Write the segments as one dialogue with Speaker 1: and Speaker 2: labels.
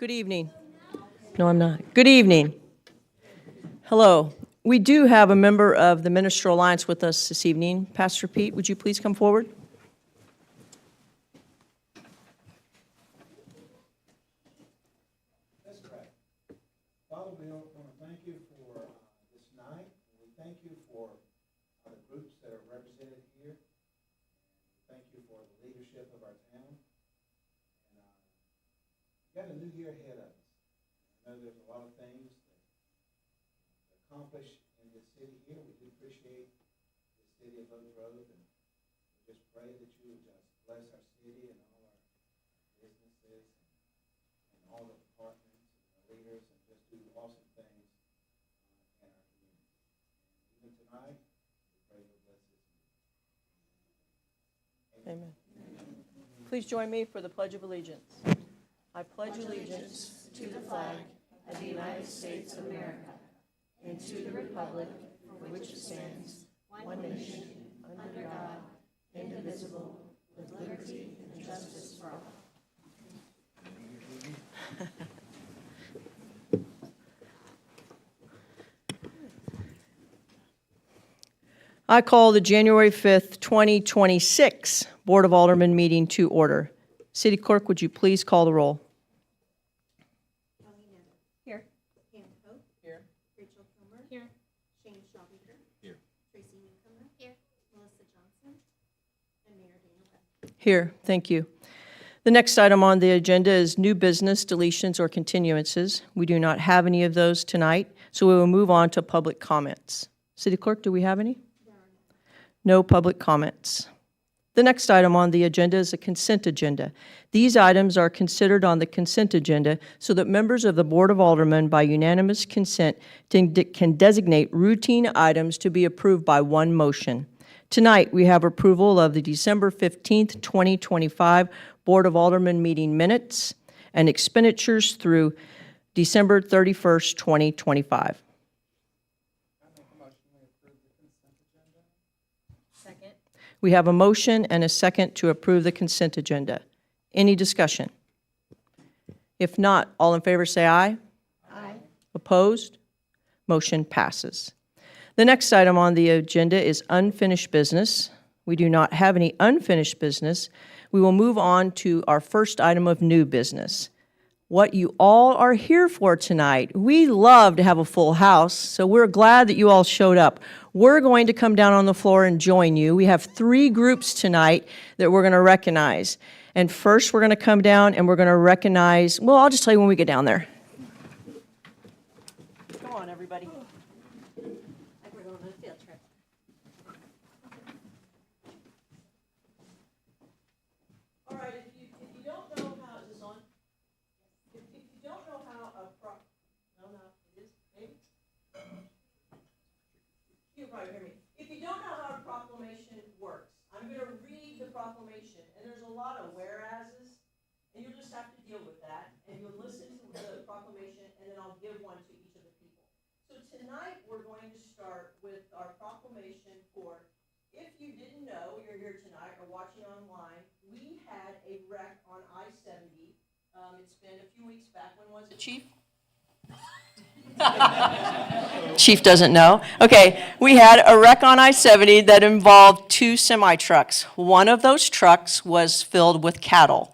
Speaker 1: Good evening. No, I'm not. Good evening. Hello. We do have a member of the Ministerial Alliance with us this evening. Pastor Pete, would you please come forward?
Speaker 2: That's correct. Father, we want to thank you for this night. We thank you for the groups that are represented here. Thank you for the leadership of our town. And we've got a new year ahead of us. I know there's a lot of things to accomplish in this city here. We do appreciate the city of Oak Grove, and we just pray that you would just bless our city and all our businesses and all the departments and the leaders, and just do awesome things in our community. And even tonight, we pray for blessings.
Speaker 1: Amen. Please join me for the Pledge of Allegiance. I pledge allegiance
Speaker 3: to the flag of the United States of America and to the republic for which it stands, one nation, under God, indivisible, with liberty and justice for all.
Speaker 1: I call the January 5th, 2026 Board of Alderman meeting to order. City Clerk, would you please call the roll?
Speaker 3: Here. Ann Hope. Here. Rachel Kilmer. Here. Shane Schaubiger.
Speaker 2: Here.
Speaker 3: Tracy Newcomer. Here. Melissa Johnson. And Mayor Dana Webb.
Speaker 1: Here, thank you. The next item on the agenda is new business, deletions, or continuances. We do not have any of those tonight, so we will move on to public comments. City Clerk, do we have any? No public comments. The next item on the agenda is a consent agenda. These items are considered on the consent agenda so that members of the Board of Aldermen, by unanimous consent, can designate routine items to be approved by one motion. Tonight, we have approval of the December 15th, 2025 Board of Aldermen meeting minutes and expenditures through December 31st, 2025. We have a motion and a second to approve the consent agenda. Any discussion? If not, all in favor say aye.
Speaker 3: Aye.
Speaker 1: Opposed? Motion passes. The next item on the agenda is unfinished business. We do not have any unfinished business. We will move on to our first item of new business. What you all are here for tonight. We love to have a full house, so we're glad that you all showed up. We're going to come down on the floor and join you. We have 3 groups tonight that we're going to recognize. And first, we're going to come down and we're going to recognize, well, I'll just tell you when we get down there. Come on, everybody.
Speaker 3: Like we're going on a field trip.
Speaker 1: All right, if you don't know how, is this on? If you don't know how a no, it is, maybe? You probably hear me. If you don't know how a proclamation works, I'm going to read the proclamation, and there's a lot of whereases, and you'll just have to deal with that, and you'll listen to the proclamation, and then I'll give one to each of the people. So tonight, we're going to start with our proclamation for, if you didn't know, you're here tonight or watching online, we had a wreck on I-70. It's been a few weeks back. When was it, Chief? Chief doesn't know. Okay, we had a wreck on I-70 that involved 2 semi-trucks. One of those trucks was filled with cattle.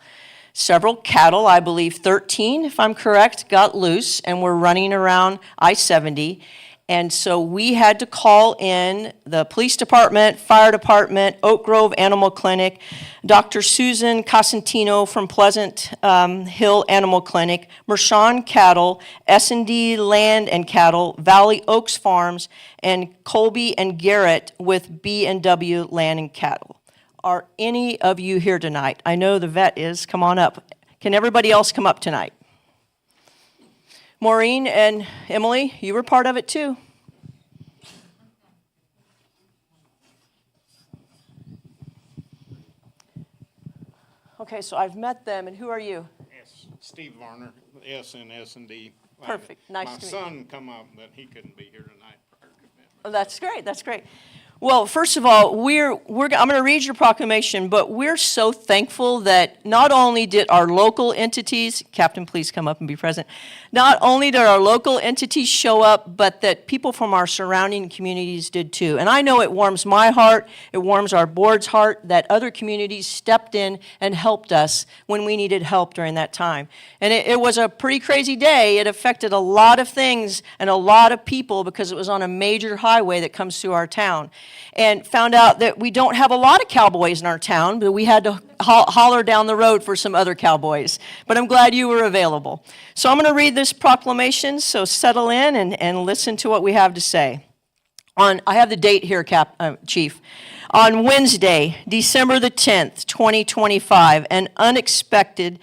Speaker 1: Several cattle, I believe 13, if I'm correct, got loose and were running around I-70. And so we had to call in the police department, fire department, Oak Grove Animal Clinic, Dr. Susan Cosentino from Pleasant Hill Animal Clinic, Mershon Cattle, S&D Land and Cattle, Valley Oaks Farms, and Colby and Garrett with B&W Land and Cattle. Are any of you here tonight? I know the vet is. Come on up. Can everybody else come up tonight? Maureen and Emily, you were part of it too. Okay, so I've met them, and who are you?
Speaker 4: Yes, Steve Varner, S and S&D.
Speaker 1: Perfect. Nice to meet you.
Speaker 4: My son come up, but he couldn't be here tonight.
Speaker 1: Oh, that's great. That's great. Well, first of all, I'm going to read your proclamation, but we're so thankful that not only did our local entities, Captain, please come up and be present, not only did our local entities show up, but that people from our surrounding communities did too. And I know it warms my heart, it warms our board's heart that other communities stepped in and helped us when we needed help during that time. And it was a pretty crazy day. It affected a lot of things and a lot of people because it was on a major highway that comes through our town. And found out that we don't have a lot of cowboys in our town, but we had to holler down the road for some other cowboys. But I'm glad you were available. So I'm going to read this proclamation, so settle in and listen to what we have to say. I have the date here, Chief. On Wednesday, December the 10th, 2025, an unexpected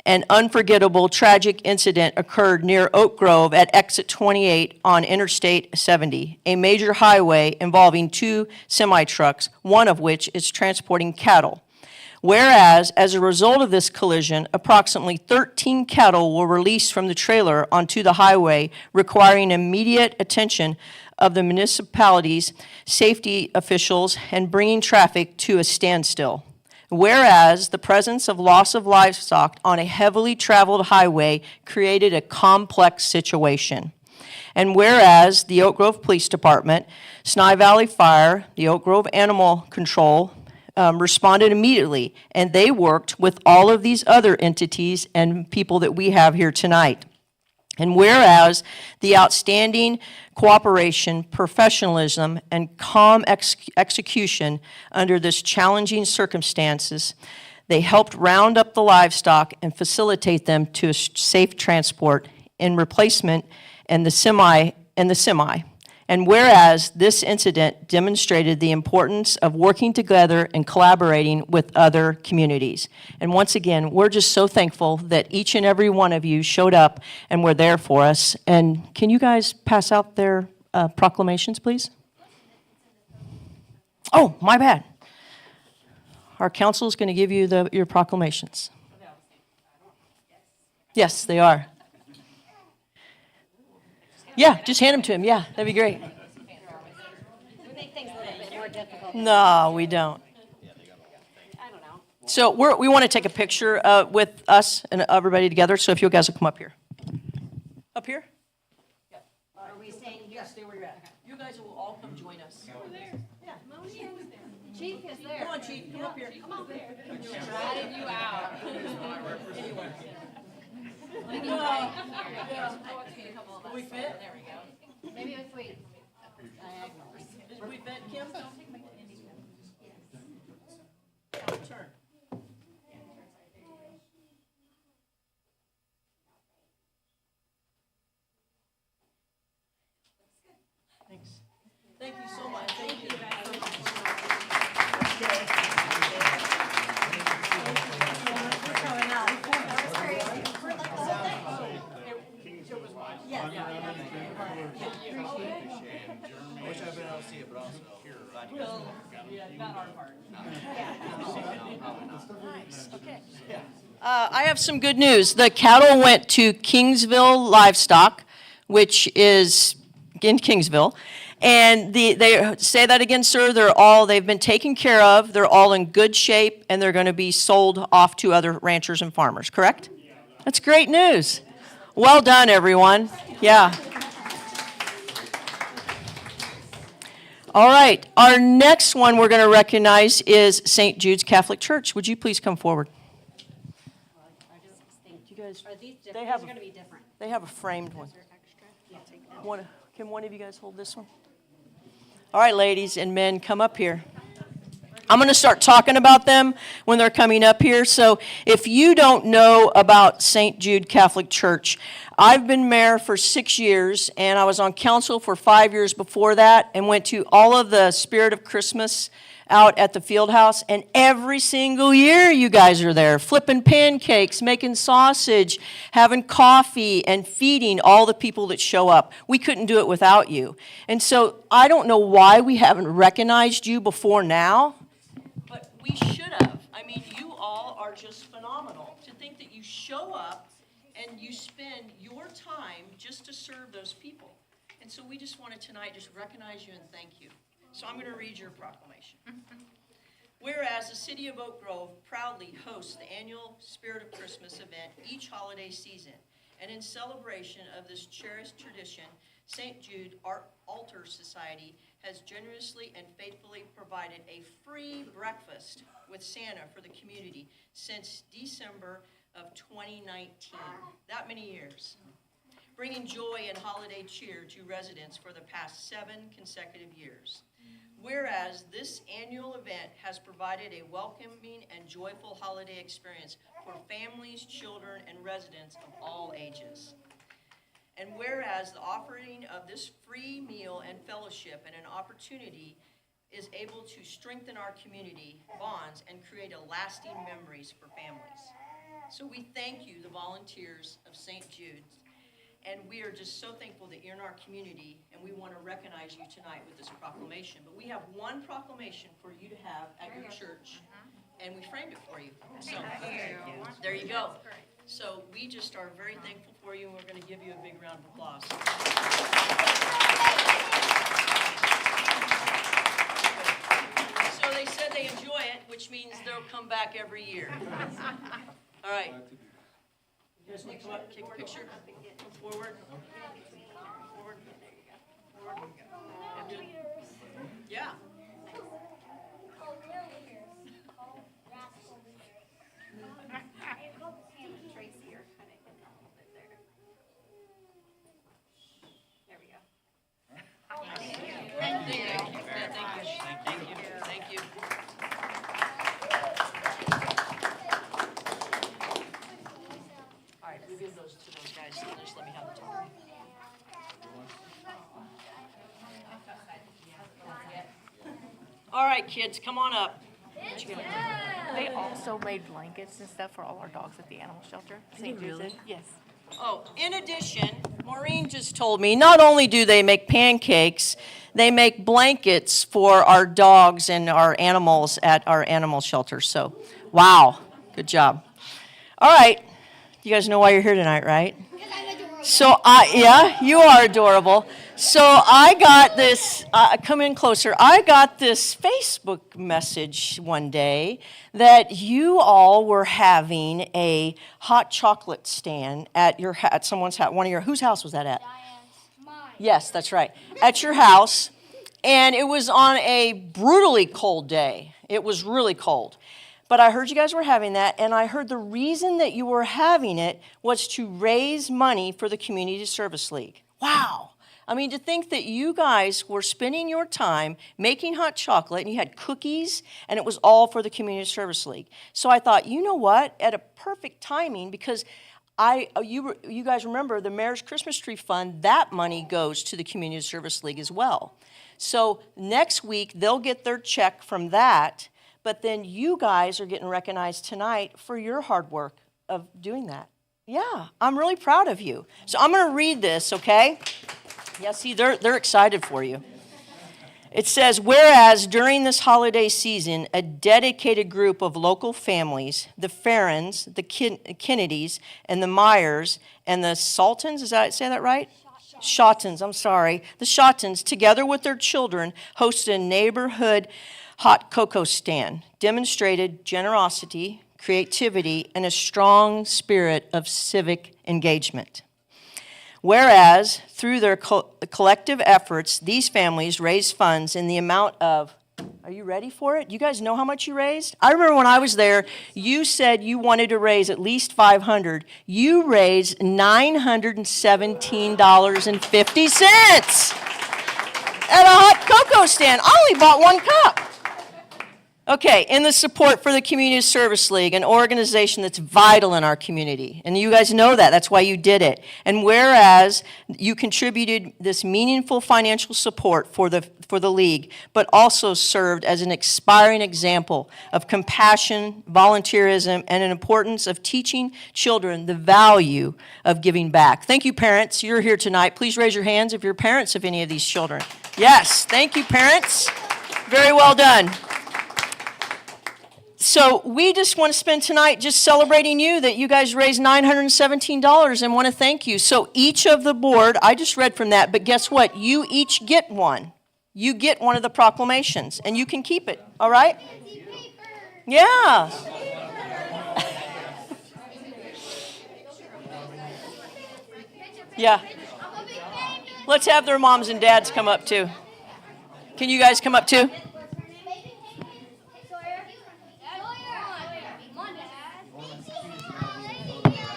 Speaker 1: and unforgettable tragic incident occurred near Oak Grove at exit 28 on Interstate 70, a major highway involving two semi-trucks, one of which is transporting cattle. Whereas, as a result of this collision, approximately 13 cattle were released from the trailer onto the highway, requiring immediate attention of the municipality's safety officials and bringing traffic to a standstill. Whereas the presence of loss of livestock on a heavily traveled highway created a complex situation. And whereas the Oak Grove Police Department, Sny Valley Fire, the Oak Grove Animal Control responded immediately, and they worked with all of these other entities and people that we have here tonight. And whereas the outstanding cooperation, professionalism, and calm execution under this challenging circumstances, they helped round up the livestock and facilitate them to a safe transport in replacement and the semi. And whereas this incident demonstrated the importance of working together and collaborating with other communities. And once again, we're just so thankful that each and every one of you showed up and were there for us. And can you guys pass out their proclamations, please? Oh, my bad. Our council is going to give you your proclamations. Yes, they are. Yeah, just hand them to him. Yeah, that'd be great.
Speaker 3: We make things a little bit more difficult.
Speaker 1: No, we don't.
Speaker 3: I don't know.
Speaker 1: So we want to take a picture with us and everybody together, so if you guys will come up here. Up here?
Speaker 3: Are we staying here?
Speaker 1: Yes, stay where you're at. You guys will all come join us.
Speaker 3: Over there. Yeah. Chief is there.
Speaker 1: Come on, Chief, come up here.
Speaker 3: Come on there.
Speaker 5: Ratted you out.
Speaker 1: We fit?
Speaker 5: There we go.
Speaker 3: Maybe if we.
Speaker 1: Did we fit, Kim? Turn. Thanks. Thank you so much. Thank you.
Speaker 6: I wish I'd been able to see it, but also glad you guys
Speaker 5: Not our part.
Speaker 1: Nice, okay. I have some good news. The cattle went to Kingsville Livestock, which is in Kingsville. And they say that again, sir, they've been taken care of, they're all in good shape, and they're going to be sold off to other ranchers and farmers, correct? That's great news. Well done, everyone. Yeah. All right, our next one we're going to recognize is St. Jude's Catholic Church. Would you please come forward? You guys,
Speaker 3: Are these
Speaker 1: They
Speaker 3: different?
Speaker 1: have
Speaker 3: These are
Speaker 1: a-
Speaker 3: going to be different.
Speaker 1: they have a framed one.
Speaker 3: Extra? Yeah, take that.
Speaker 1: Can one of you guys hold this one? All right, ladies and men, come up here. I'm going to start talking about them when they're coming up here. So if you don't know about St. Jude Catholic Church, I've been mayor for 6 years, and I was on council for 5 years before that, and went to all of the Spirit of Christmas out at the field house, and every single year you guys are there, flipping pancakes, making sausage, having coffee, and feeding all the people that show up. We couldn't do it without you. And so I don't know why we haven't recognized you before now, but we should have. I mean, you all are just phenomenal. To think that you show up and you spend your time just to serve those people. And so we just wanted tonight just recognize you and thank you. So I'm going to read your proclamation. Whereas the city of Oak Grove proudly hosts the annual Spirit of Christmas event each holiday season, and in celebration of this cherished tradition, St. Jude Altar Society has generously and faithfully provided a free breakfast with Santa for the community since December of 2019. That many years. Bringing joy and holiday cheer to residents for the past 7 consecutive years. Whereas this annual event has provided a welcoming and joyful holiday experience for families, children, and residents of all ages. And whereas the offering of this free meal and fellowship and an opportunity is able to strengthen our community bonds and create a lasting memories for families. So we thank you, the volunteers of St. Jude's, and we are just so thankful that you're in our community, and we want to recognize you tonight with this proclamation. But we have one proclamation for you to have at your church, and we framed it for you. So there you go. So we just are very thankful for you, and we're going to give you a big round of applause. So they said they enjoy it, which means they'll come back every year. All right. You guys want to come up, take a picture? Come forward. Forward. Forward. Yeah.
Speaker 3: Tracy, or kind of hit that a little bit there. There we go.
Speaker 1: Thank you. Thank you. Thank you. All right, we'll give those to those guys. Just let me have the top. All right, kids, come on up.
Speaker 7: They also made blankets and stuff for all our dogs at the animal shelter. St. Jude's did? Yes.
Speaker 1: Oh, in addition, Maureen just told me, not only do they make pancakes, they make blankets for our dogs and our animals at our animal shelter. So, wow, good job. All right, you guys know why you're here tonight, right? So, yeah, you are adorable. So I got this, come in closer, I got this Facebook message one day that you all were having a hot chocolate stand at your at someone's house, whose house was that at?
Speaker 8: Diane's. Mine.
Speaker 1: Yes, that's right, at your house, and it was on a brutally cold day. It was really cold. But I heard you guys were having that, and I heard the reason that you were having it was to raise money for the Community Service League. Wow. I mean, to think that you guys were spending your time making hot chocolate, and you had cookies, and it was all for the Community Service League. So I thought, you know what, at a perfect timing, because you guys remember the Mayor's Christmas Tree Fund, that money goes to the Community Service League as well. So next week, they'll get their check from that, but then you guys are getting recognized tonight for your hard work of doing that. Yeah, I'm really proud of you. So I'm going to read this, okay? Yeah, see, they're excited for you. It says, whereas during this holiday season, a dedicated group of local families, the Farrens, the Kennedys, and the Myers, and the Saltons, say that right? Shottons, I'm sorry. The Shottons, together with their children, hosted a neighborhood hot cocoa stand, demonstrated generosity, creativity, and a strong spirit of civic engagement. Whereas, through their collective efforts, these families raised funds in the amount of, are you ready for it? You guys know how much you raised? I remember when I was there, you said you wanted to raise at least $500. You raised $917.50 at a hot cocoa stand. I only bought 1 cup. Okay, in the support for the Community Service League, an organization that's vital in our community. And you guys know that. That's why you did it. And whereas you contributed this meaningful financial support for the league, but also served as an inspiring example of compassion, volunteerism, and an importance of teaching children the value of giving back. Thank you, parents. You're here tonight. Please raise your hands if you're parents of any of these children. Yes, thank you, parents. Very well done. So we just want to spend tonight just celebrating you, that you guys raised $917 and want to thank you. So each of the board, I just read from that, but guess what? You each get one. you get one of the proclamations, and you can keep it, all right? Yeah. Yeah. Let's have their moms and dads come up too. Can you guys come up too?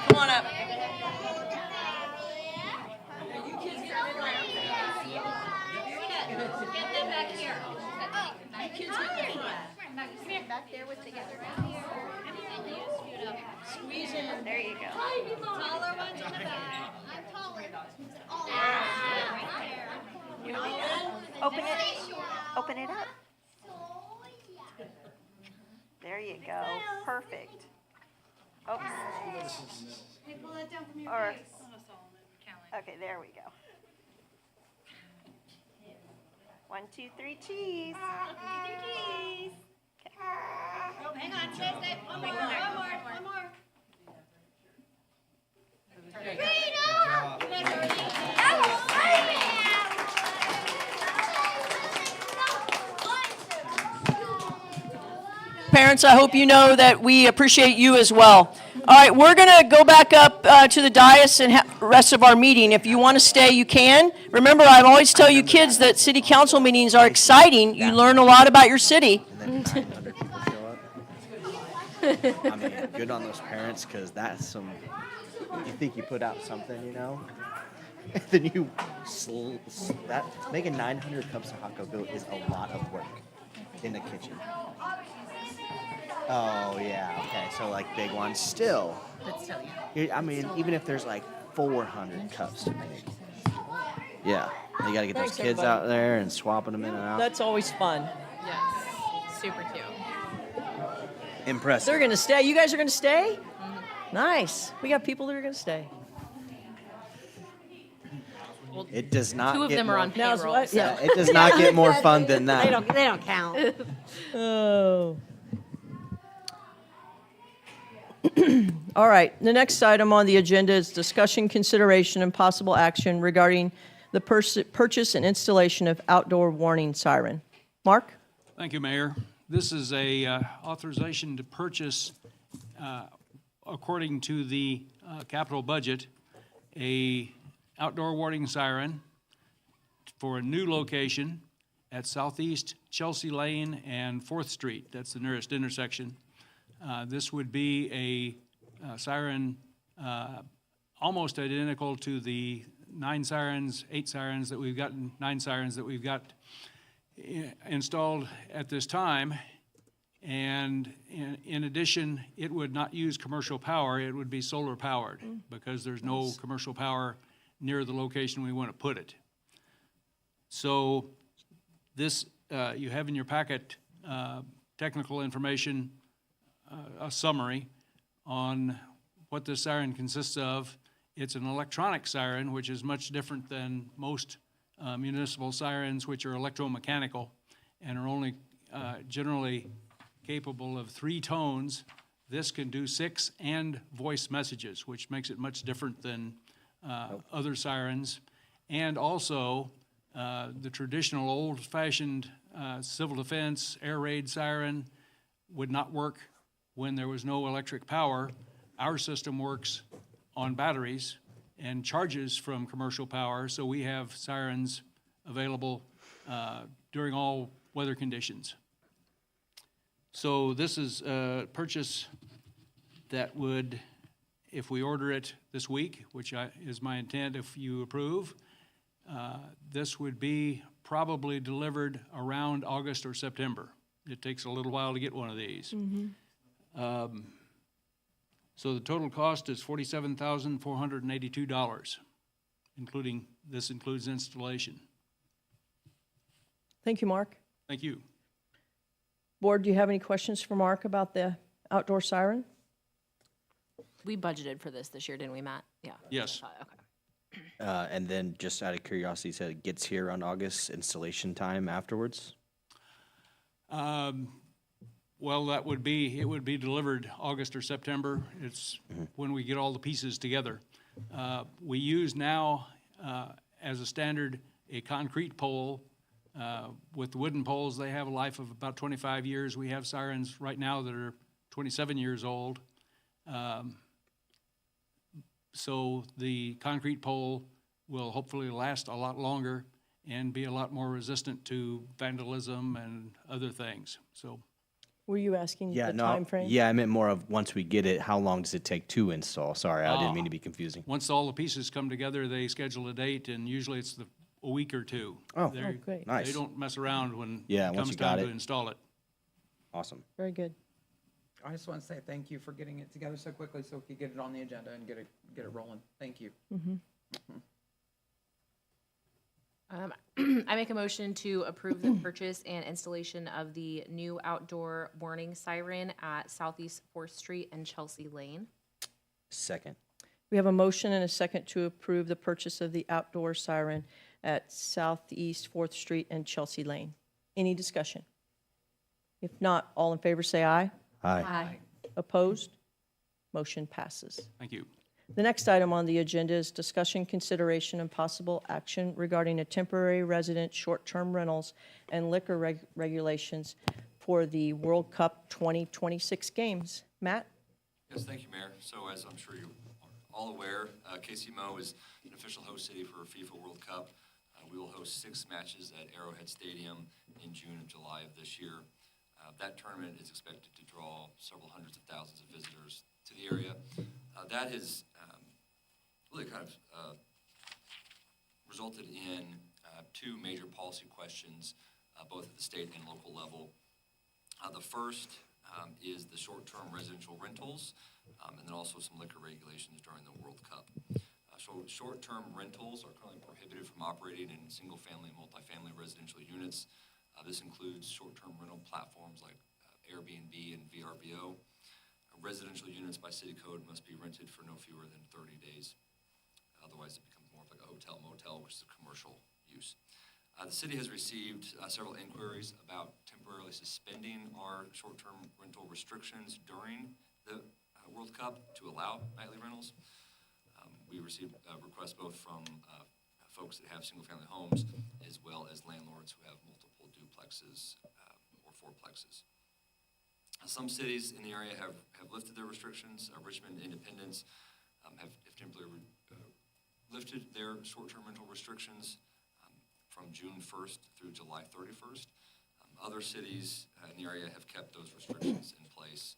Speaker 1: Come on up.
Speaker 3: Back there with together.
Speaker 7: Squeeze in. There you go.
Speaker 3: Taller ones in the back. I'm taller.
Speaker 7: Open it. Open it up. There you go. Perfect. Oops.
Speaker 3: Hey, pull that down from your
Speaker 7: Or,
Speaker 3: face.
Speaker 7: okay, there we go. 1, 2, 3, cheese. Cheese.
Speaker 3: Oh, hang on, stay. One more.
Speaker 1: Parents, I hope you know that we appreciate you as well. All right, we're going to go back up to the dais and rest of our meeting. If you want to stay, you can. Remember, I always tell you kids that city council meetings are exciting. You learn a lot about your city.
Speaker 6: And then 900 people show up. I mean, good on those parents, because that's some. You think you put out something, you know? And then you that making 900 cups of hot cocoa is a lot of work in the kitchen. Oh yeah, okay. So like big ones still.
Speaker 8: But still, yeah.
Speaker 6: I mean, even if there's like 400 cups to make. Yeah, you gotta get those
Speaker 1: Thanks,
Speaker 6: kids
Speaker 1: everybody.
Speaker 6: out there and swapping them in and out.
Speaker 1: That's always fun.
Speaker 8: Yes. Super cute.
Speaker 6: Impressive.
Speaker 1: They're going to stay. You guys are going to stay? Nice. We got people that are going to stay.
Speaker 6: It does not.
Speaker 8: Two of
Speaker 6: get
Speaker 8: them are
Speaker 6: more-
Speaker 8: on
Speaker 1: Now's
Speaker 8: payroll.
Speaker 1: what?
Speaker 8: So.
Speaker 1: Yeah.
Speaker 6: It does not get more fun than that.
Speaker 8: They don't count.
Speaker 1: Oh. All right, the next item on the agenda is discussion, consideration, and possible action regarding the purchase and installation of outdoor warning siren. Mark?
Speaker 9: Thank you, Mayor. This is a authorization to purchase, according to the capital budget, a outdoor warning siren for a new location at Southeast Chelsea Lane and 4th Street. That's the nearest intersection. This would be a siren almost identical to the 9 sirens, 8 sirens that we've gotten, 9 sirens that we've got installed at this time. And in addition, it would not use commercial power, it would be solar powered because there's no commercial power near the location we want to put it. So this, you have in your packet technical information, a summary on what this siren consists of. It's an electronic siren, which is much different than most municipal sirens, which are electromechanical and are only generally capable of 3 tones. This can do 6 and voice messages, which makes it much different than other sirens. And also, the traditional old-fashioned civil defense air raid siren would not work when there was no electric power. Our system works on batteries and charges from commercial power, so we have sirens available during all weather conditions. So this is a purchase that would, if we order it this week, which is my intent if you approve, this would be probably delivered around August or September. It takes a little while to get one of these. So the total cost is $47,482, including, this includes installation.
Speaker 1: Thank you, Mark.
Speaker 9: Thank you.
Speaker 1: Board, do you have any questions for Mark about the outdoor siren?
Speaker 8: We budgeted for this year, didn't we, Matt? Yeah.
Speaker 9: Yes.
Speaker 8: Okay.
Speaker 6: And then, just out of curiosity, you said it gets here on August, installation time afterwards?
Speaker 9: Well, it would be delivered August or September. It's when we get all the pieces together. We use now, as a standard, a concrete pole With the wooden poles, they have a life of about 25 years. We have sirens right now that are 27 years old. So the concrete pole will hopefully last a lot longer and be a lot more resistant to vandalism and other things, so.
Speaker 1: Were you asking
Speaker 6: Yeah,
Speaker 1: the
Speaker 6: no.
Speaker 1: timeframe?
Speaker 6: Yeah, I meant more of once we get it, how long does it take to install? Sorry, I didn't mean to be confusing.
Speaker 9: Once all the pieces come together, they schedule a date, and usually it's a week or two.
Speaker 6: Oh,
Speaker 9: They're-
Speaker 1: great.
Speaker 9: They
Speaker 6: Nice.
Speaker 9: don't mess around when
Speaker 6: Yeah,
Speaker 9: it
Speaker 6: once
Speaker 9: comes
Speaker 6: you got
Speaker 9: time to
Speaker 6: it.
Speaker 9: install it.
Speaker 6: Awesome.
Speaker 1: Very good.
Speaker 10: I just want to say thank you for getting it together so quickly so we could get it on the agenda and get it rolling. Thank you.
Speaker 8: I make a motion to approve the purchase and installation of the new outdoor warning siren at Southeast 4th Street and Chelsea Lane.
Speaker 6: Second.
Speaker 1: We have a motion and a second to approve the purchase of the outdoor siren at Southeast 4th Street and Chelsea Lane. Any discussion? If not, all in favor say aye.
Speaker 6: Aye.
Speaker 1: Opposed? Motion passes.
Speaker 9: Thank you.
Speaker 1: The next item on the agenda is discussion, consideration, and possible action regarding a temporary resident short-term rentals and liquor regulations for the World Cup 2026 games. Matt?
Speaker 11: Yes, thank you, Mayor. So as I'm sure you are all aware, KCMO is an official host city for FIFA World Cup. We will host 6 matches at Arrowhead Stadium in June and July of this year. That tournament is expected to draw several hundreds of thousands of visitors to the area. That has really kind of resulted in 2 major policy questions, both at the state and local level. The first is the short-term residential rentals, and then also some liquor regulations during the World Cup. So short-term rentals are currently prohibited from operating in single-family and multifamily residential units. This includes short-term rental platforms like Airbnb and VRBO. Residential units by city code must be rented for no fewer than 30 days. Otherwise, it becomes more of like a hotel motel, which is a commercial use. The city has received several inquiries about temporarily suspending our short-term rental restrictions during the World Cup to allow nightly rentals. We received requests both from folks that have single-family homes as well as landlords who have multiple duplexes or fourplexes. Some cities in the area have lifted their restrictions. Richmond Independence have temporarily lifted their short-term rental restrictions from June 1st through July 31st. Other cities in the area have kept those restrictions in place.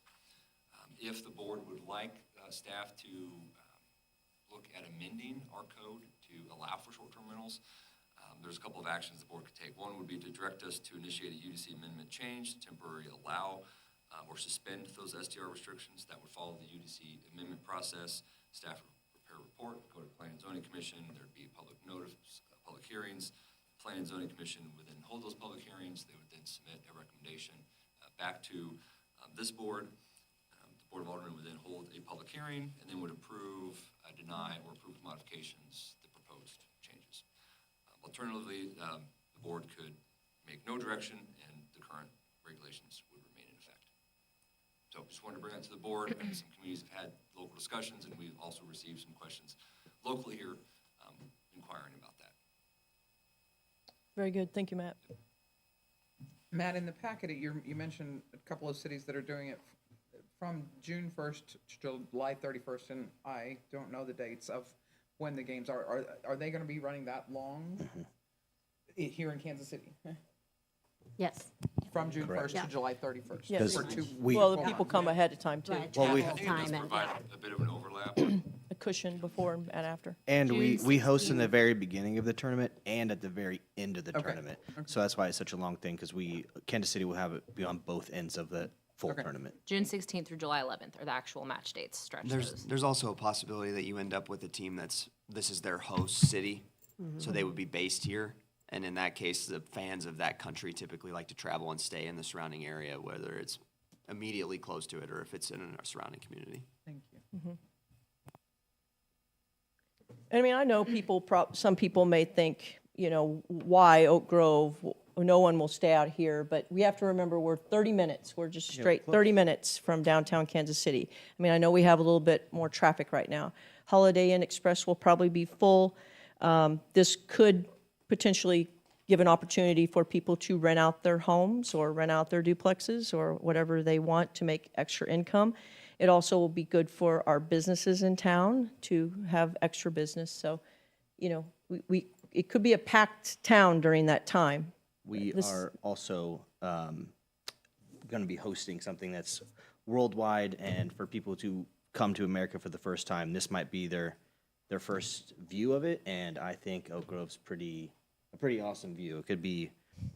Speaker 11: If the board would like staff to look at amending our code to allow for short-term rentals, there's a couple of actions the board could take. One would be to direct us to initiate a UDC amendment change to temporarily allow or suspend those STR restrictions. That would follow the UDC amendment process. Staff would prepare a report, go to Planning and Zoning Commission. There'd be public notice, public hearings. Planning and Zoning Commission would then hold those public hearings. They would then submit a recommendation back to this board. The Board of Aldermen would then hold a public hearing and then would approve, deny, or approve modifications, the proposed changes. Alternatively, the board could make no direction and the current regulations would remain in effect. So just wanted to bring that to the board. And some communities have had local discussions, and we've also received some questions locally here inquiring about that.
Speaker 1: Very good. Thank you, Matt.
Speaker 10: Matt, in the packet, you mentioned a couple of cities that are doing it from June 1st to July 31st, and I don't know the dates of when the games are. Are they going to be running that long here in Kansas City?
Speaker 3: Yes.
Speaker 10: From June
Speaker 6: Correct.
Speaker 10: 1st to July 31st?
Speaker 1: Yes.
Speaker 10: For 2
Speaker 6: We-
Speaker 1: Well, the people come ahead of time, too.
Speaker 3: Right,
Speaker 6: Well, we-
Speaker 11: I
Speaker 3: travel
Speaker 11: think it does
Speaker 3: time and,
Speaker 11: provide
Speaker 3: yeah.
Speaker 11: a bit of an overlap.
Speaker 1: A cushion before and after.
Speaker 6: And we
Speaker 3: June
Speaker 6: host in the
Speaker 3: 16th.
Speaker 6: very beginning of the tournament and at the very end of the
Speaker 10: Okay.
Speaker 6: tournament. So that's why it's such a long thing, because Kansas City will have it be on both ends of the full
Speaker 10: Okay.
Speaker 6: tournament.
Speaker 8: June 16th through July 11th are the actual match dates. Stretch those.
Speaker 12: There's also a possibility that you end up with a team this is their host city, so they would be based here. And in that case, the fans of that country typically like to travel and stay in the surrounding area, whether it's immediately close to it or if it's in a surrounding community.
Speaker 10: Thank you.
Speaker 1: I mean, I know people, some people may think, why Oak Grove? No one will stay out here, but we have to remember we're 30 minutes. We're just straight 30 minutes from downtown Kansas City. I mean, I know we have a little bit more traffic right now. Holiday Inn Express will probably be full. This could potentially give an opportunity for people to rent out their homes or rent out their duplexes or whatever they want to make extra income. It also will be good for our businesses in town to have extra business. So, you know, it could be a packed town during that time.
Speaker 6: We
Speaker 1: This-
Speaker 6: are also going to be hosting something that's worldwide, and for people to come to America for the first time, this might be their first view of it. And I think Oak Grove's a pretty awesome view. It could be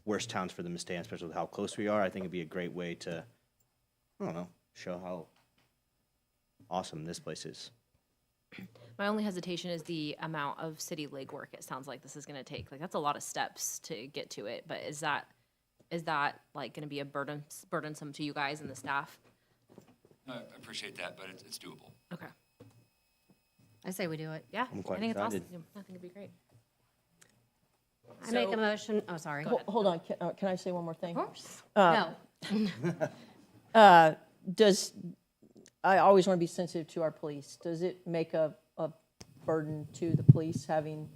Speaker 6: worst towns for them to stay in, especially with how close we are. I think it'd be a great way to, I don't know, show how awesome this place is.
Speaker 8: My only hesitation is the amount of city legwork it sounds like this is gonna take. Like, that's a lot of steps to get to it, but is that like gonna be a burdensome to you guys and the staff?
Speaker 11: I appreciate that, but it's doable.
Speaker 8: Okay.
Speaker 3: I say we do it.
Speaker 8: Yeah,
Speaker 6: I'm quite
Speaker 8: I think it's awesome.
Speaker 6: excited.
Speaker 8: I think it'd be great.
Speaker 3: I make a motion, oh, sorry.
Speaker 1: Hold on, can I say one more thing?
Speaker 3: Of course. No.
Speaker 1: I always want to be sensitive to our police. Does it make a burden to the police having,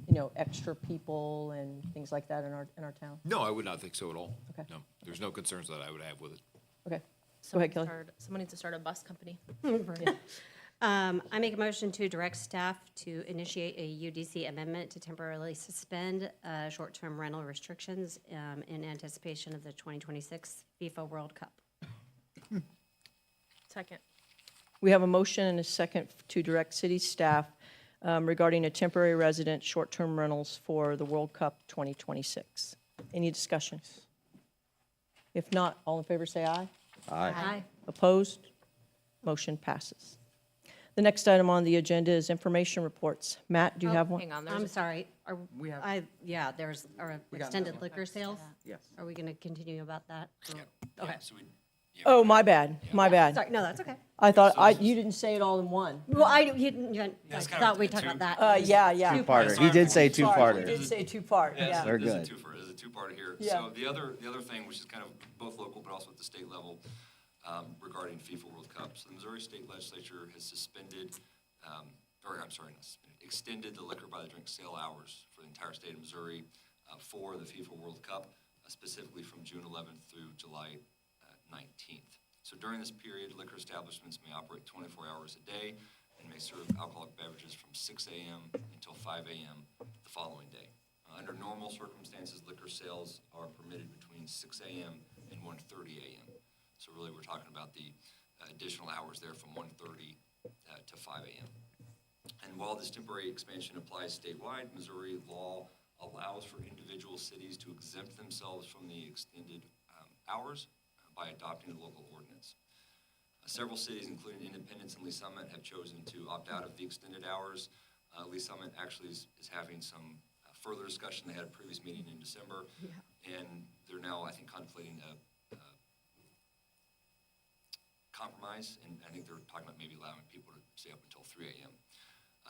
Speaker 1: you know, extra people and things like that in our town?
Speaker 13: No, I would not think so at all.
Speaker 1: Okay.
Speaker 13: No, there's no concerns that I would have with it.
Speaker 1: Okay. Go ahead, Kelly.
Speaker 8: Someone needs to start a bus company.
Speaker 3: I make a motion to direct staff to initiate a UDC amendment to temporarily suspend short-term rental restrictions in anticipation of the 2026 FIFA World Cup.
Speaker 8: Second.
Speaker 1: We have a motion and a second to direct city staff regarding a temporary resident short-term rentals for the World Cup 2026. Any discussion? If not, all in favor say aye.
Speaker 3: Aye.
Speaker 1: Opposed? Motion passes. The next item on the agenda is information reports. Matt, do you have one?
Speaker 8: Hang on,
Speaker 3: I'm
Speaker 8: there's,
Speaker 3: sorry.
Speaker 10: We have-
Speaker 3: Yeah, there's our
Speaker 10: We got
Speaker 3: extended
Speaker 10: another
Speaker 3: liquor sales.
Speaker 10: Yes.
Speaker 3: Are we going to continue about that?
Speaker 11: Yeah,
Speaker 3: Okay.
Speaker 11: so
Speaker 1: Oh, my bad, my bad.
Speaker 3: Sorry, no, that's okay.
Speaker 1: I thought, you didn't say it all in one.
Speaker 3: Well, I
Speaker 11: it's kind
Speaker 3: thought
Speaker 11: of
Speaker 3: we
Speaker 11: a
Speaker 3: talked
Speaker 11: two-
Speaker 3: about that.
Speaker 1: Yeah.
Speaker 6: Two-parter. He did say
Speaker 1: Sorry,
Speaker 6: two-parter.
Speaker 1: we did say two-part,
Speaker 11: Yeah,
Speaker 1: yeah.
Speaker 6: They're
Speaker 11: there's
Speaker 6: good.
Speaker 11: There's a two-parter here.
Speaker 1: Yeah.
Speaker 11: So the other thing, which is kind of both local but also at the state level, regarding FIFA World Cup. So the Missouri State Legislature has extended the liquor by the drink sale hours for the entire state of Missouri for the FIFA World Cup, specifically from June 11th through July 19th. So during this period, liquor establishments may operate 24 hours a day and may serve alcoholic beverages from 6 a.m. until 5 a.m. the following day. Under normal circumstances, liquor sales are permitted between 6 a.m. and 1:30 a.m. So really, we're talking about the additional hours there from 1:30 to 5 a.m. And while this temporary expansion applies statewide, Missouri law allows for individual cities to exempt themselves from the extended hours by adopting a local ordinance. Several cities, including Independence and Lee Summit, have chosen to opt out of the extended hours. Lee Summit actually is having some further discussion. They had a previous meeting in December, and they're now, I think, contemplating a compromise, and I think they're talking about maybe allowing people to stay up until 3 a.m.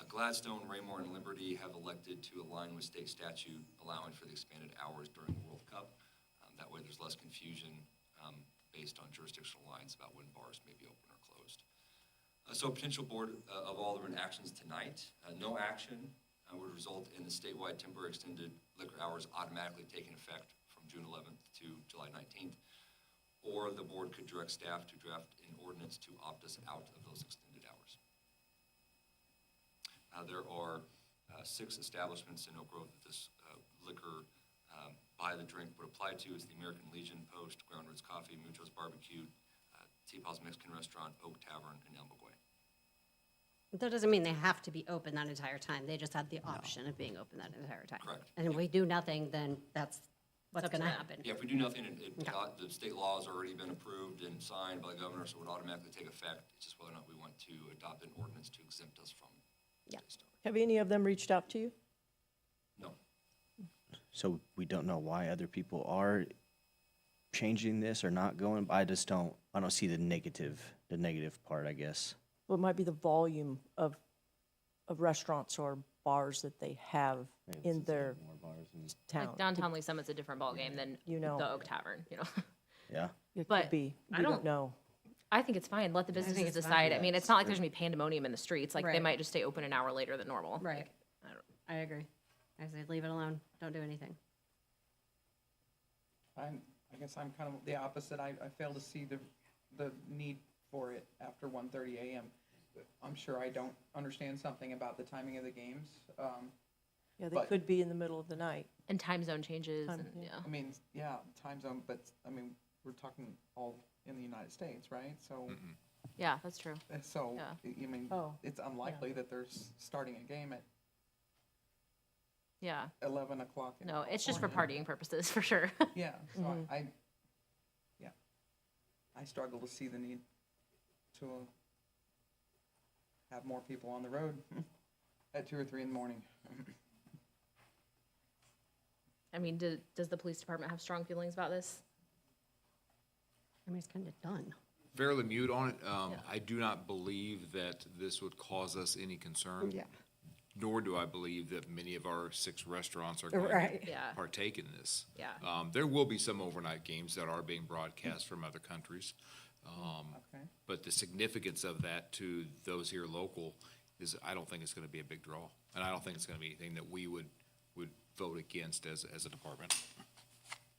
Speaker 11: Gladstone, Raymore, and Liberty have elected to align with state statute allowing for the expanded hours during the World Cup. That way there's less confusion based on jurisdictional lines about when bars may be open or closed. So potential Board of Alderman actions tonight. No action would result in the statewide temporary extended liquor hours automatically taking effect from June 11th to July 19th. Or the board could direct staff to draft an ordinance to opt us out of those extended hours. There are 6 establishments in Oak Grove that this liquor by the drink would apply to. Is the American Legion, Post, Ground Roots Coffee, Mucho's Barbecue, T-Paw's Mexican Restaurant, Oak Tavern, and El Maguey.
Speaker 3: That doesn't mean they have to be open that entire time. They just have the option of being open that entire time.
Speaker 11: Correct.
Speaker 3: And if we do nothing, then that's what's
Speaker 8: up to
Speaker 3: going to
Speaker 8: them.
Speaker 3: happen.
Speaker 11: Yeah, if we do nothing, the state law has already been approved and signed by the governor, so it would automatically take effect. It's just whether or not we want to adopt an ordinance to exempt us from
Speaker 3: Yeah.
Speaker 11: state law.
Speaker 1: Have any of them reached out to you?
Speaker 11: No.
Speaker 6: So we don't know why other people are changing this or not going. I don't see the negative part, I guess.
Speaker 1: Well, it might be the volume of restaurants or bars that they have in their town.
Speaker 8: like downtown Lee Summit's a different ballgame than
Speaker 1: You know.
Speaker 8: the Oak Tavern,
Speaker 6: Yeah.
Speaker 1: It
Speaker 8: but
Speaker 1: could be.
Speaker 8: I
Speaker 1: We don't
Speaker 8: don't-
Speaker 1: know.
Speaker 8: I think it's fine. Let the businesses
Speaker 3: it's fine.
Speaker 8: decide. I mean, it's not like there's gonna be pandemonium in the streets. Like, they
Speaker 3: Right.
Speaker 8: might just stay open an hour later than normal.
Speaker 3: Right. I agree. I say leave it alone. Don't do anything.
Speaker 10: I guess I'm kind of the opposite. I fail to see the need for it after 1:30 a.m. I'm sure I don't understand something about the timing of the games.
Speaker 1: Yeah, they
Speaker 10: But-
Speaker 1: could be in the middle of the night.
Speaker 8: And time zone changes
Speaker 1: Time-
Speaker 8: and,
Speaker 1: yeah.
Speaker 8: yeah.
Speaker 10: I mean, yeah, time zone, but, I mean, we're talking all in the United States, right? So,
Speaker 8: Yeah, that's true.
Speaker 10: so,
Speaker 8: Yeah.
Speaker 10: I mean,
Speaker 1: Oh,
Speaker 10: it's unlikely that they're starting a game at
Speaker 8: Yeah.
Speaker 10: 11 o'clock. in
Speaker 8: No, it's just for
Speaker 10: California.
Speaker 8: partying purposes, for sure.
Speaker 10: Yeah, so I struggle to see the need to have more people on the road at 2 or 3 in the morning.
Speaker 8: I mean, does the police department have strong feelings about this?
Speaker 3: I mean, it's kind of done.
Speaker 13: Fairly mute on it. I do not believe that this would cause us any concern.
Speaker 3: Yeah.
Speaker 13: Nor do I believe that many of our 6 restaurants are going
Speaker 3: Right.
Speaker 13: to
Speaker 8: Yeah.
Speaker 13: partake in this.
Speaker 8: Yeah.
Speaker 13: There will be some overnight games that are being broadcast from other countries.
Speaker 10: Okay.
Speaker 13: But the significance of that to those here local is, I don't think it's gonna be a big draw. And I don't think it's gonna be anything that we would vote against as a department.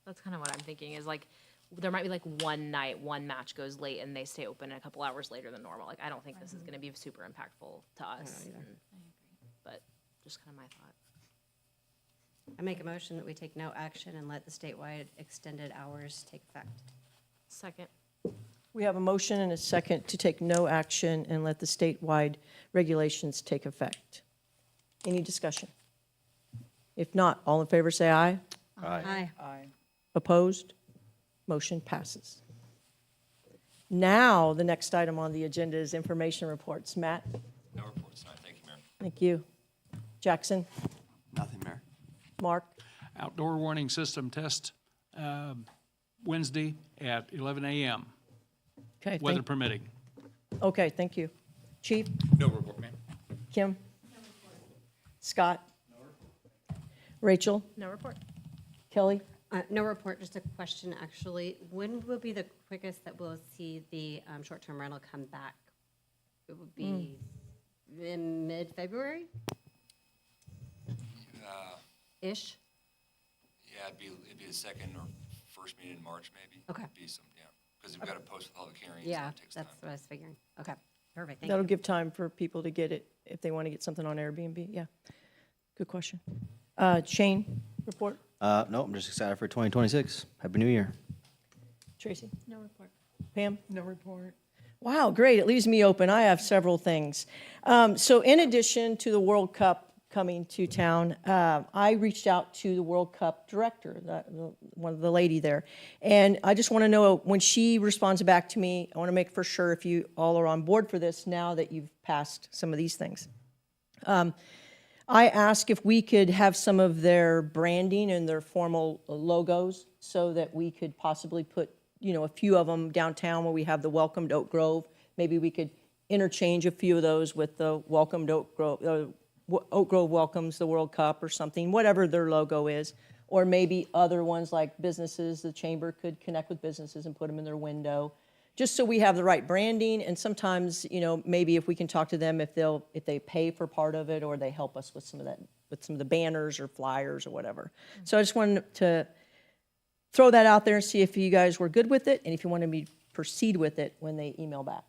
Speaker 8: That's kind of what I'm thinking, is like, there might be like one night, one match goes late and they stay open a couple hours later than normal. Like, I don't think this is gonna be super impactful to us. But just kind of my thought.
Speaker 3: I make a motion that we take no action and let the statewide extended hours take effect.
Speaker 8: Second.
Speaker 1: We have a motion and a second to take no action and let the statewide regulations take effect. Any discussion? If not, all in favor say aye.
Speaker 3: Aye.
Speaker 10: Aye.
Speaker 1: Opposed? Motion passes. Now, the next item on the agenda is information reports. Matt?
Speaker 11: No reports tonight. Thank you, Mayor.
Speaker 1: Thank you. Jackson?
Speaker 12: Nothing, Mayor.
Speaker 1: Mark?
Speaker 9: Outdoor warning system test Wednesday at 11 a.m.,
Speaker 1: Okay,
Speaker 9: weather permitting.
Speaker 1: okay, thank you. Chief?
Speaker 13: No report, ma'am.
Speaker 1: Kim? Scott? Rachel?
Speaker 8: No report.
Speaker 1: Kelly?
Speaker 3: No report, just a question, actually. When will be the quickest that we'll see the short-term rental come back? It would be in mid-February-ish?
Speaker 11: Yeah, it'd be the second or first meeting in March, maybe.
Speaker 3: Okay.
Speaker 11: It'd be some, yeah, because we've got to post with all the hearings.
Speaker 3: Yeah,
Speaker 11: and it takes
Speaker 3: that's
Speaker 11: time.
Speaker 3: what I was figuring. Okay, perfect, thank
Speaker 1: That'll
Speaker 3: you.
Speaker 1: give time for people to get it if they want to get something on Airbnb. Yeah, good question. Shane, report?
Speaker 6: No, I'm just excited for 2026. Happy New Year.
Speaker 1: Tracy?
Speaker 8: No report.
Speaker 1: Pam?
Speaker 10: No report.
Speaker 1: Wow, great. It leaves me open. I have several things. So in addition to the World Cup coming to town, I reached out to the World Cup director, the lady there. And I just want to know, when she responds back to me, I want to make for sure if you all are on board for this now that you've passed some of these things. I asked if we could have some of their branding and their formal logos so that we could possibly put, a few of them downtown where we have the Welcome to Oak Grove. Maybe we could interchange a few of those with the Welcome to Oak Grove, Oak Grove welcomes the World Cup or something, whatever their logo is. Or maybe other ones like businesses, the chamber could connect with businesses and put them in their window, just so we have the right branding. And sometimes, maybe if we can talk to them, if they pay for part of it, or they help us with some of that, with some of the banners or flyers or whatever. So I just wanted to throw that out there and see if you guys were good with it, and if you wanted me to proceed with it when they email back.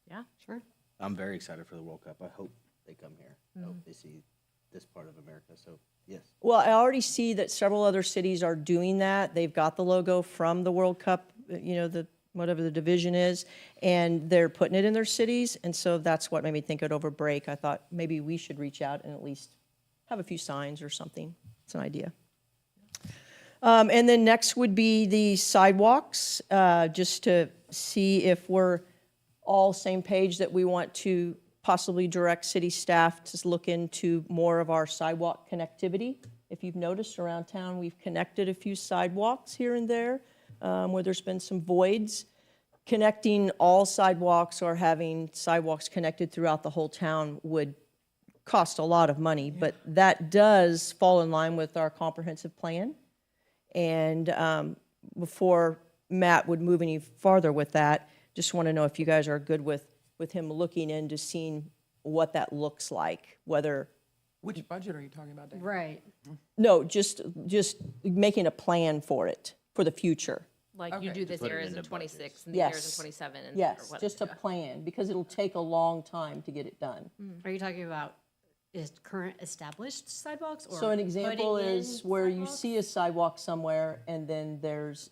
Speaker 8: Yeah.
Speaker 3: Sure.
Speaker 6: I'm very excited for the World Cup. I hope they come here. I hope they see this part of America. So, yes.
Speaker 1: Well, I already see that several other cities are doing that. They've got the logo from the World Cup, whatever the division is, and they're putting it in their cities. And so that's what made me think it over break. I thought maybe we should reach out and at least have a few signs or something. It's an idea. And then next would be the sidewalks, just to see if we're all same page that we want to possibly direct city staff to look into more of our sidewalk connectivity. If you've noticed around town, we've connected a few sidewalks here and there where there's been some voids. Connecting all sidewalks or having sidewalks connected throughout the whole town would cost a lot of money, but that does fall in line with our comprehensive plan. And before Matt would move any farther with that, just want to know if you guys are good with him looking into seeing what that looks like, whether,
Speaker 10: Which budget are you talking about, Dave?
Speaker 3: Right.
Speaker 1: no, just making a plan for it, for the future.
Speaker 8: Like you
Speaker 10: Okay.
Speaker 8: do this
Speaker 6: put it
Speaker 8: areas in
Speaker 6: into
Speaker 8: 26 and the areas in
Speaker 1: Yes.
Speaker 8: 27 and or
Speaker 1: Yes,
Speaker 8: what-
Speaker 1: just a
Speaker 8: yeah.
Speaker 1: plan, because it'll take a long time to get it done.
Speaker 3: Are you talking about is current established sidewalks or
Speaker 1: So an example
Speaker 3: putting
Speaker 1: is
Speaker 3: in
Speaker 1: where you
Speaker 3: sidewalks?
Speaker 1: see a sidewalk somewhere and then there's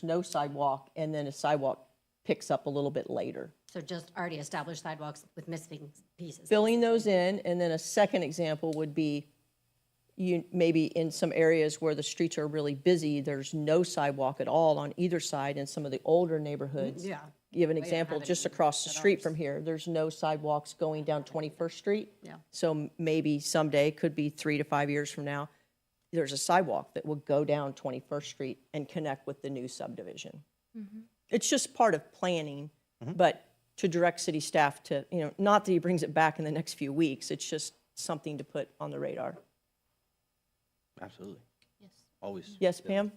Speaker 1: no sidewalk and then a sidewalk picks up a little bit later.
Speaker 3: So just already established sidewalks with missing pieces.
Speaker 1: Filling those in, and then a second example would be maybe in some areas where the streets are really busy, there's no sidewalk at all on either side in some of the older neighborhoods.
Speaker 3: Yeah.
Speaker 1: Give an
Speaker 3: We don't
Speaker 1: example,
Speaker 3: have
Speaker 1: just
Speaker 3: any
Speaker 1: across the
Speaker 3: at
Speaker 1: street
Speaker 3: ours.
Speaker 1: from here, there's no sidewalks going down 21st Street.
Speaker 3: Yeah.
Speaker 1: So maybe someday, could be 3 to 5 years from now, there's a sidewalk that will go down 21st Street and connect with the new subdivision. It's just part of planning, but to direct city staff to, not that he brings it back in the next few weeks, it's just something to put on the radar.
Speaker 6: Absolutely. Always.
Speaker 1: Yes, Pam?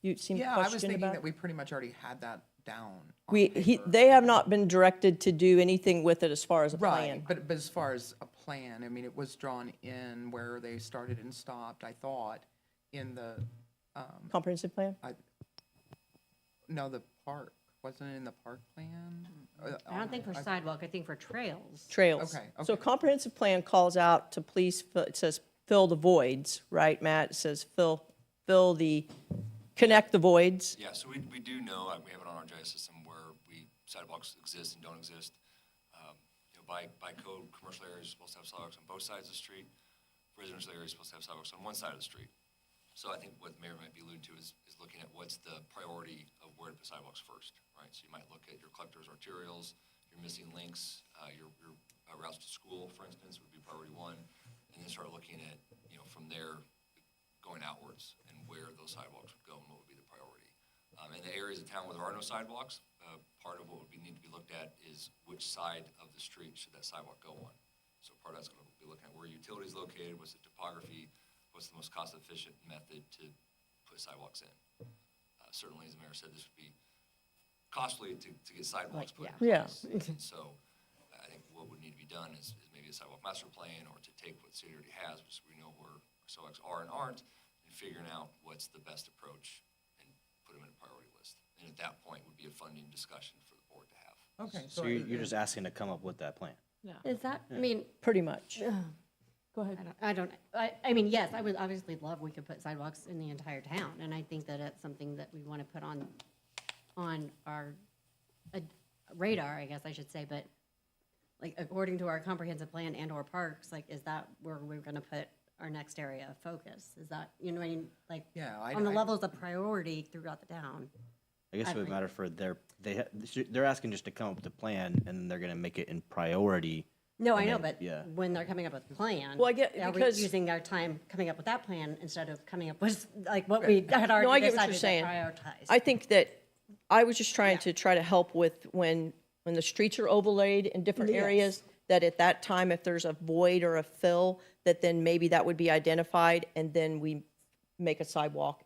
Speaker 1: You seem to
Speaker 10: Yeah, I was
Speaker 1: question
Speaker 10: thinking
Speaker 1: about?
Speaker 10: that we pretty much already had that down on paper.
Speaker 1: They have not been directed to do anything with it as far as a
Speaker 10: Right,
Speaker 1: plan.
Speaker 10: but as far as a plan, I mean, it was drawn in where they started and stopped, I thought, in the,
Speaker 1: Comprehensive plan?
Speaker 10: no, the park, wasn't it in the park plan?
Speaker 3: I don't think for sidewalk, I think for trails.
Speaker 1: Trails.
Speaker 10: Okay,
Speaker 1: So a
Speaker 10: okay.
Speaker 1: comprehensive plan calls out to police, it says fill the voids, right, Matt? It says connect the voids.
Speaker 11: Yeah, so we do know, we have it on our GIS system where sidewalks exist and don't exist. By code, commercial areas are supposed to have sidewalks on both sides of the street. Residential areas are supposed to have sidewalks on one side of the street. So I think what the mayor might be alluding to is looking at what's the priority of where to put sidewalks first, right? So you might look at your collectors, arterials, your missing links, your routes to school, for instance, would be priority one. And then start looking at, from there, going outwards and where those sidewalks would go and what would be the priority. In the areas of town where there are no sidewalks, part of what would need to be looked at is which side of the street should that sidewalk go on. So part of that's going to be looking at where utilities located, what's the topography, what's the most cost-efficient method to put sidewalks in. Certainly, as the mayor said, this would be costly to get sidewalks put in
Speaker 1: Yeah.
Speaker 11: place. And so I think what would need to be done is maybe a sidewalk master plan, or to take what the city already has, which we know where sidewalks are and aren't, and figuring out what's the best approach and put them in a priority list. And at that point would be a funding discussion for the board to have.
Speaker 10: Okay,
Speaker 6: So you're just asking to come up with that plan.
Speaker 3: Is that, I mean,
Speaker 1: Pretty much. Go ahead.
Speaker 3: I mean, yes, I would obviously love we could put sidewalks in the entire town, and I think that it's something that we want to put on our radar, I guess I should say, but like according to our comprehensive plan and or parks, like, is that where we're gonna put our next area of focus? Is that, what I mean, like,
Speaker 10: Yeah,
Speaker 3: on the levels of priority throughout the town?
Speaker 6: I guess it would
Speaker 3: agree.
Speaker 6: matter for they're asking just to come up with a plan and they're gonna make it in priority.
Speaker 3: No, I
Speaker 6: And
Speaker 3: know,
Speaker 6: then-
Speaker 3: but
Speaker 6: yeah.
Speaker 3: when they're coming up with a plan.
Speaker 1: Well, I get-
Speaker 3: Are we
Speaker 1: because-
Speaker 3: using our time coming up with that plan instead of coming up with, like, what we had
Speaker 1: No, I
Speaker 3: already
Speaker 1: get what you're
Speaker 3: decided to
Speaker 1: saying.
Speaker 3: prioritize?
Speaker 1: I think that, I was just trying to help with when the streets are overlaid in different
Speaker 3: Yes.
Speaker 1: areas, that at that time, if there's a void or a fill, that then maybe that would be identified, and then we make a sidewalk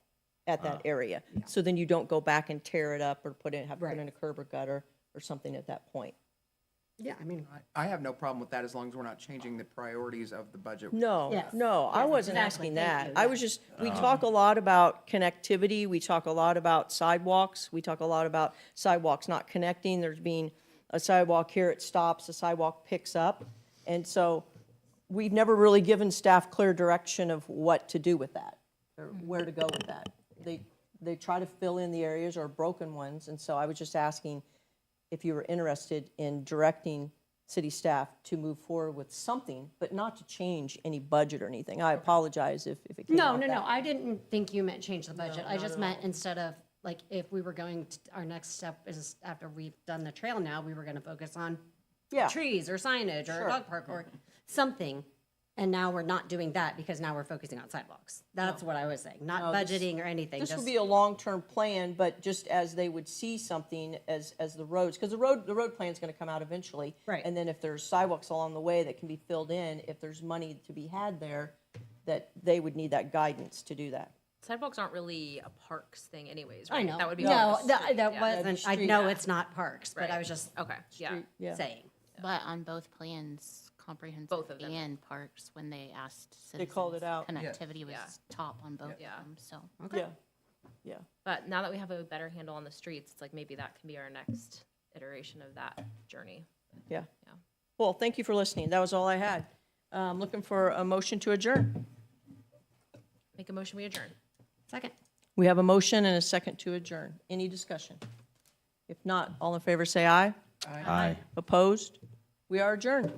Speaker 1: at that area. So then you don't go back and tear it up or have to put in
Speaker 3: Right.
Speaker 1: a curb or gutter or something at that point.
Speaker 3: Yeah, I mean,
Speaker 10: I have no problem with that as long as we're not changing the priorities of the budget.
Speaker 1: No,
Speaker 3: Yes.
Speaker 1: no, I
Speaker 3: Yes,
Speaker 1: wasn't
Speaker 3: exactly.
Speaker 1: asking
Speaker 3: Thank
Speaker 1: that.
Speaker 3: you.
Speaker 1: I
Speaker 3: Yeah.
Speaker 1: was just, we talk a lot about connectivity, we talk a lot about sidewalks, we talk a lot about sidewalks not connecting, there's being a sidewalk here, it stops, a sidewalk picks up. And so we've never really given staff clear direction of what to do with that, or where to go with that. They try to fill in the areas or broken ones, and so I was just asking if you were interested in directing city staff to move forward with something, but not to change any budget or anything. I apologize if it came
Speaker 3: no,
Speaker 1: out
Speaker 3: no, no,
Speaker 1: that way.
Speaker 3: I didn't think you meant change the budget. I just meant instead of, like, if we were going, our next step is after we've done the trail now, we were gonna focus on
Speaker 1: Yeah.
Speaker 3: trees or signage or
Speaker 1: Sure.
Speaker 3: a dog park or something. And now we're not doing that because now we're focusing on sidewalks. That's what I was saying, not
Speaker 1: No, this-
Speaker 3: budgeting or anything.
Speaker 1: This
Speaker 3: just-
Speaker 1: would be a long-term plan, but just as they would see something as the roads, because the road plan's gonna come out eventually.
Speaker 3: Right.
Speaker 1: And then if there's sidewalks along the way that can be filled in, if there's money to be had there, that they would need that guidance to do that.
Speaker 8: Sidewalks aren't really a parks thing anyways,
Speaker 3: I
Speaker 8: right?
Speaker 3: know.
Speaker 8: That would be.
Speaker 3: No,
Speaker 8: more of a
Speaker 3: that
Speaker 8: street, yeah.
Speaker 3: wasn't, I
Speaker 1: street.
Speaker 3: know it's not parks, but I
Speaker 8: Right.
Speaker 3: was just
Speaker 8: Okay, yeah.
Speaker 1: Yeah.
Speaker 3: saying.
Speaker 14: But on both plans, comprehensive
Speaker 8: Both of them.
Speaker 14: and parks, when they asked
Speaker 1: They called it
Speaker 14: citizens,
Speaker 1: out.
Speaker 14: Connectivity was
Speaker 8: Yeah.
Speaker 14: top on both of
Speaker 8: Yeah.
Speaker 14: them, so.
Speaker 1: Yeah. Yeah.
Speaker 8: But now that we have a better handle on the streets, it's like maybe that can be our next iteration of that journey.
Speaker 1: Yeah.
Speaker 8: Yeah.
Speaker 1: Well, thank you for listening. That was all I had. Looking for a motion to adjourn.
Speaker 8: Make a motion, we adjourn.
Speaker 14: Second.
Speaker 1: We have a motion and a second to adjourn. Any discussion? If not, all in favor say aye.
Speaker 10: Aye.
Speaker 6: Aye.
Speaker 1: Opposed? We are adjourned.